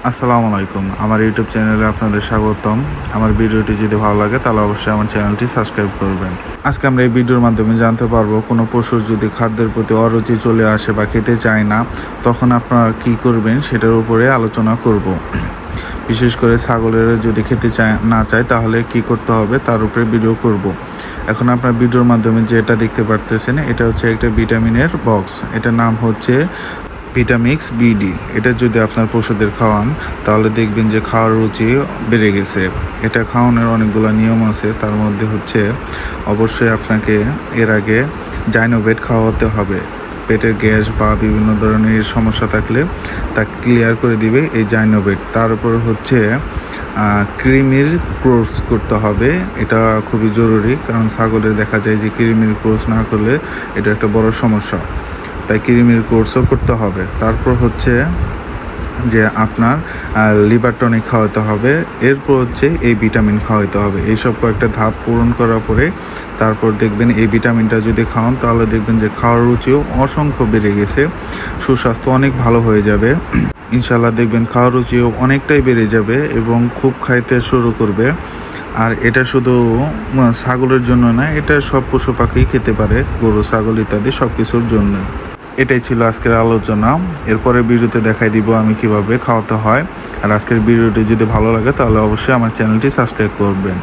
আসসালামু আলাইকুম। আমার ইউটিউব চ্যানেলে আপনাদের স্বাগতম। আমার ভিডিওটি যদি ভালো লাগে তাহলে অবশ্যই আমার চ্যানেলটি সাবস্ক্রাইব করবেন। আজকে আমরা এই ভিডিওর মাধ্যমে জানতে পারবো কোনো পশুর যদি খাদ্যের প্রতি অরুচি চলে আসে বা খেতে চায় না, তখন আপনারা কী করবেন সেটার উপরে আলোচনা করব। বিশেষ করে ছাগলের যদি খেতে না চায় তাহলে কি করতে হবে তার উপরে ভিডিও করব। এখন আপনার ভিডিওর মাধ্যমে যেটা দেখতে পারতেছেন এটা হচ্ছে একটা ভিটামিনের বক্স। এটার নাম হচ্ছে ভিটামিক্স বিডি। এটা যদি আপনার পশুদের খাওয়ান তাহলে দেখবেন যে খাওয়ার রুচি বেড়ে গেছে। এটা খাওয়ানোর অনেকগুলো নিয়ম আছে, তার মধ্যে হচ্ছে অবশ্যই আপনাকে এর আগে জাইনোভেট খাওয়াতে হবে। পেটের গ্যাস বা বিভিন্ন ধরনের সমস্যা থাকলে তা ক্লিয়ার করে দিবে এই জাইনোভেট। তার উপর হচ্ছে কৃমির কোর্স করতে হবে। এটা খুবই জরুরি, কারণ ছাগলের দেখা যায় যে কৃমির কোর্স না করলে এটা একটা বড় সমস্যা, তাই কৃমির কোর্সও করতে হবে। তারপর হচ্ছে যে আপনার লিভার টনিক খাওয়াতে হবে, এরপর হচ্ছে এই ভিটামিন খাওয়াতে হবে। এইসব কয়েকটা ধাপ পূরণ করার পরে তারপর দেখবেন এই ভিটামিনটা যদি খাওয়ান তাহলে দেখবেন যে খাওয়ার রুচিও অসংখ্য বেড়ে গেছে, সুস্বাস্থ্য অনেক ভালো হয়ে যাবে। ইনশাল্লাহ দেখবেন খাওয়ার রুচিও অনেকটাই বেড়ে যাবে এবং খুব খাইতে শুরু করবে। আর এটা শুধু ছাগলের জন্য না, এটা সব পশু পাখি খেতে পারে, গরু ছাগল ইত্যাদি সব কিছুর জন্য। এটাই ছিল আজকের আলোচনা। এরপরে ভিডিওতে দেখাই দিব আমি কিভাবে খাওয়াতে হয়। আর আজকের ভিডিওটি যদি ভালো লাগে তাহলে অবশ্যই আমার চ্যানেলটি সাবস্ক্রাইব করবেন।